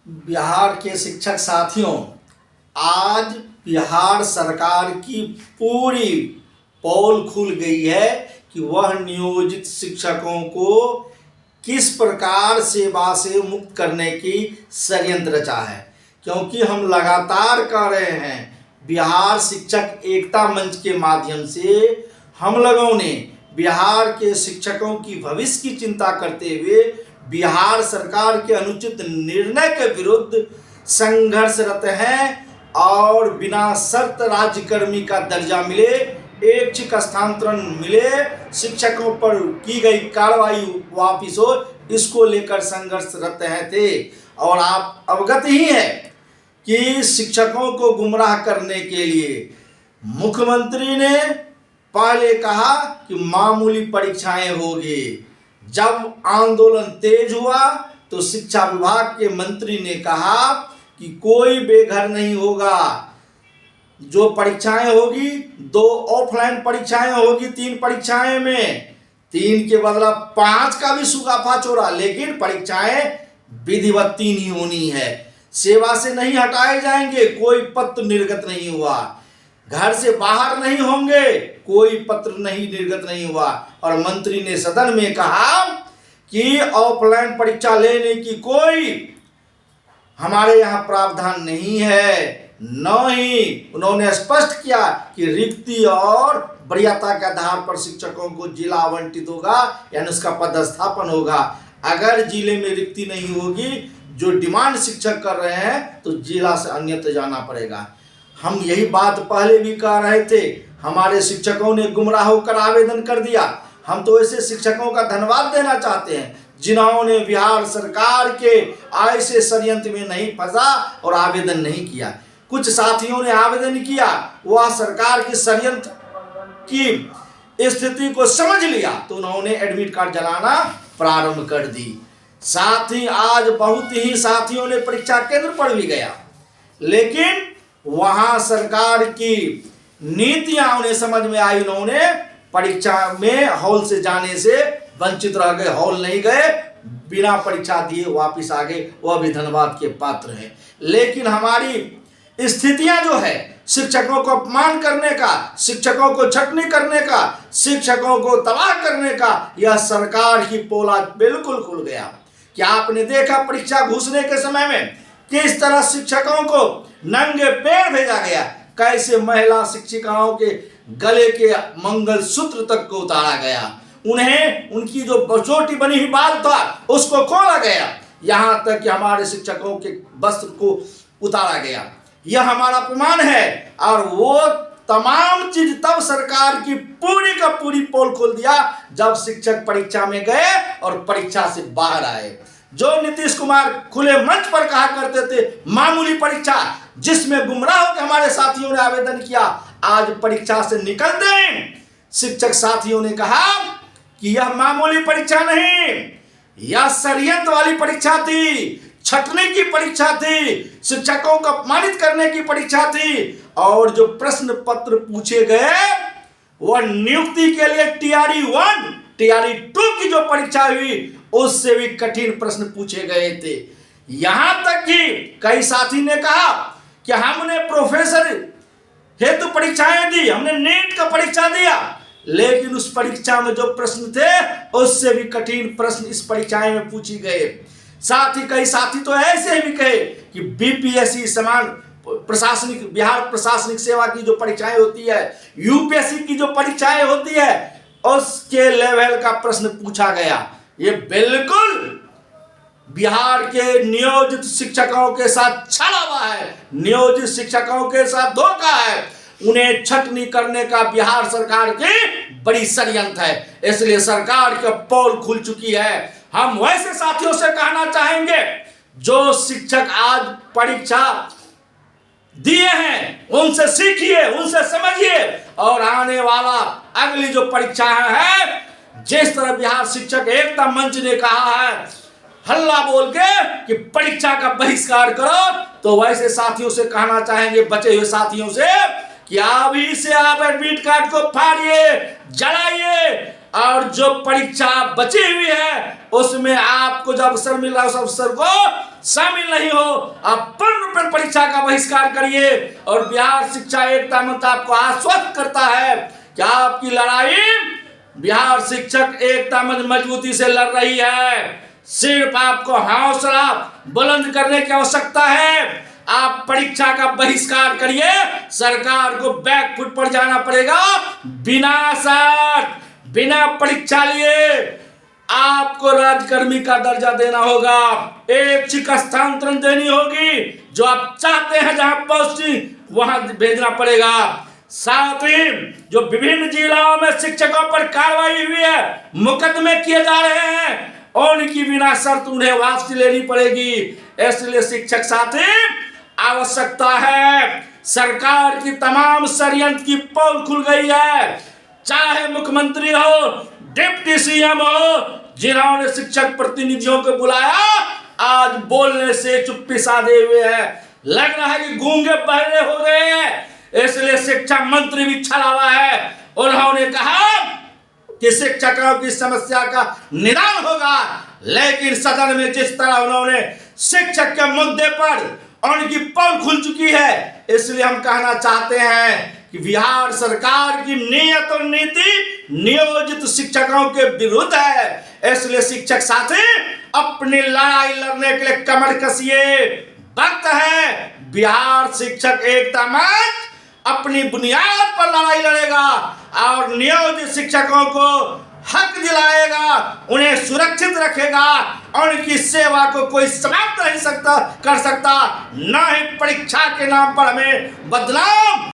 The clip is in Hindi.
बिहार के शिक्षक साथियों, आज बिहार सरकार की पूरी पोल खुल गई है कि वह नियोजित शिक्षकों को किस प्रकार सेवा से मुक्त करने की षड्यंत्र रचा है। क्योंकि हम लगातार कह रहे हैं, बिहार शिक्षक एकता मंच के माध्यम से हम लोगों ने बिहार के शिक्षकों की भविष्य की चिंता करते हुए बिहार सरकार के अनुचित निर्णय के विरुद्ध संघर्षरत हैं और बिना शर्त राज्यकर्मी का दर्जा मिले, ऐच्छिक स्थानांतरण मिले, शिक्षकों पर की गई कार्रवाई वापिस हो, इसको लेकर संघर्षरत थे। और आप अवगत ही हैं कि शिक्षकों को गुमराह करने के लिए मुख्यमंत्री ने पहले कहा कि मामूली परीक्षाएं होगी। जब आंदोलन तेज हुआ तो शिक्षा विभाग के मंत्री ने कहा कि कोई बेघर नहीं होगा, जो परीक्षाएं होगी 2 ऑफलाइन परीक्षाएं होगी, 3 परीक्षाएं में 3 के बदला 5 का भी सुगाफा छोड़ा, लेकिन परीक्षाएं विधिवत 3 ही होनी है। सेवा से नहीं हटाए जाएंगे, कोई पत्र निर्गत नहीं हुआ। घर से बाहर नहीं होंगे, कोई पत्र नहीं निर्गत नहीं हुआ। और मंत्री ने सदन में कहा कि ऑफलाइन परीक्षा लेने की कोई हमारे यहाँ प्रावधान नहीं है। न ही उन्होंने स्पष्ट किया कि रिक्ति और वरीयता के आधार पर शिक्षकों को जिला आवंटित होगा, यानी उसका पदस्थापन होगा। अगर जिले में रिक्ति नहीं होगी, जो डिमांड शिक्षक कर रहे हैं, तो जिला से अन्यत्र जाना पड़ेगा। हम यही बात पहले भी कह रहे थे, हमारे शिक्षकों ने गुमराह होकर आवेदन कर दिया। हम तो ऐसे शिक्षकों का धन्यवाद देना चाहते हैं जिन्होंने बिहार सरकार के ऐसे षड्यंत्र में नहीं फंसा और आवेदन नहीं किया। कुछ साथियों ने आवेदन किया, वह सरकार की षड्यंत्र की स्थिति को समझ लिया तो उन्होंने एडमिट कार्ड जलाना प्रारंभ कर दी। साथ ही आज बहुत ही साथियों ने परीक्षा केंद्र पर भी गया, लेकिन वहां सरकार की नीतियां उन्हें समझ में आई। उन्होंने परीक्षा में हॉल से जाने से वंचित रह गए, हॉल नहीं गए, बिना परीक्षा दिए वापस आ गए, वह भी धन्यवाद के पात्र हैं। लेकिन हमारी स्थितियां जो है, शिक्षकों को अपमान करने का, शिक्षकों को छटनी करने का, शिक्षकों को तबाह करने का, यह सरकार की पोल आज बिल्कुल खुल गया। क्या आपने देखा परीक्षा घुसने के समय में किस तरह शिक्षकों को नंगे पैर भेजा गया, कैसे महिला शिक्षिकाओं के गले के मंगलसूत्र तक को उतारा गया, उन्हें उनकी जो चोटी बनी हुई बाल था उसको खोला गया, यहाँ तक कि हमारे शिक्षकों के वस्त्र को उतारा गया। यह हमारा अपमान है। और वो तमाम चीज तब सरकार की पूरी का पूरी पोल खोल दिया जब शिक्षक परीक्षा में गए और परीक्षा से बाहर आए। जो नीतीश कुमार खुले मंच पर कहा करते थे मामूली परीक्षा, जिसमें गुमराह होकर हमारे साथियों ने आवेदन किया, आज परीक्षा से निकलते हैं शिक्षक साथियों ने कहा कि यह मामूली परीक्षा नहीं, यह षड्यंत्र वाली परीक्षा थी, छटने की परीक्षा थी, शिक्षकों को अपमानित करने की परीक्षा थी। और जो प्रश्न पत्र पूछे गए वह नियुक्ति के लिए टीआरई 1, टीआरई 2 की जो परीक्षा हुई उससे भी कठिन प्रश्न पूछे गए थे। यहां तक कि कई साथी ने कहा कि हमने प्रोफेसर हेतु परीक्षाएं दी, हमने नीट का परीक्षा दिया, लेकिन उस परीक्षा में जो प्रश्न थे उससे भी कठिन प्रश्न इस परीक्षाएं में पूछी गए। साथ ही कई साथी तो ऐसे भी कहे कि बीपीएससी समान प्रशासनिक, बिहार प्रशासनिक सेवा की जो परीक्षाएं होती है, यूपीएससी की जो परीक्षाएं होती है, उसके लेवल का प्रश्न पूछा गया। ये बिल्कुल बिहार के नियोजित शिक्षकों के साथ छला हुआ है, नियोजित शिक्षकों के साथ धोखा है। उन्हें छटनी करने का बिहार सरकार की बड़ी षड्यंत्र है, इसलिए सरकार की पोल खुल चुकी है। हम वैसे साथियों से कहना चाहेंगे जो शिक्षक आज परीक्षा दिए हैं, उनसे सीखिए, उनसे समझिए, और आने वाला अगली जो परीक्षा है, जिस तरह बिहार शिक्षक एकता मंच ने कहा है हल्ला बोल के कि परीक्षा का बहिष्कार करो, तो वैसे साथियों से कहना चाहेंगे, बचे हुए साथियों से, कि अभी से आप एडमिट कार्ड को फाड़िए, जलाइए, और जो परीक्षा बची हुई है उसमें आपको जो अवसर मिल रहा है उस अवसर को शामिल नहीं हो, आप पूर्ण रूप में परीक्षा का बहिष्कार करिए। और बिहार शिक्षा एकता मंच आपको आश्वस्त करता है कि आपकी लड़ाई बिहार शिक्षक एकता मंच मजबूती से लड़ रही है। सिर्फ आपको हौसला बुलंद करने की आवश्यकता है। आप परीक्षा का बहिष्कार करिए, सरकार को बैकफुट पर जाना पड़ेगा। बिना शर्त, बिना परीक्षा लिए आपको राज्यकर्मी का दर्जा देना होगा, ऐच्छिक स्थानांतरण देनी होगी, जो आप चाहते हैं जहां पोस्टिंग वहां भेजना पड़ेगा। साथ ही जो विभिन्न जिलों में शिक्षकों पर कार्रवाई हुई है, मुकदमे किए जा रहे हैं, उनकी बिना शर्त उन्हें वापसी लेनी पड़ेगी। इसलिए शिक्षक साथी, आवश्यकता है, सरकार की तमाम षड्यंत्र की पोल खुल गई है। चाहे मुख्यमंत्री हो, डिप्टी सीएम हो, जिन्होंने शिक्षक प्रतिनिधियों को बुलाया, आज बोलने से चुप्पी साधे हुए हैं। लग रहा है कि गूंगे बहरे हो गए हैं। इसलिए शिक्षा मंत्री भी छलावा है। उन्होंने कहा कि शिक्षकों की समस्या का निदान होगा, लेकिन सदन में जिस तरह उन्होंने शिक्षक के मुद्दे पर उनकी पोल खुल चुकी है, इसलिए हम कहना चाहते हैं कि बिहार सरकार की नीयत और नीति नियोजित शिक्षकों के विरुद्ध है। इसलिए शिक्षक साथी, अपनी लड़ाई लड़ने के लिए कमर कसिए। वक्त है, बिहार शिक्षक एकता मंच अपनी बुनियाद पर लड़ाई लड़ेगा और नियोजित शिक्षकों को हक दिलाएगा, उन्हें सुरक्षित रखेगा। उनकी सेवा को कोई समाप्त नहीं कर सकता, न ही परीक्षा के नाम पर हमें बदनाम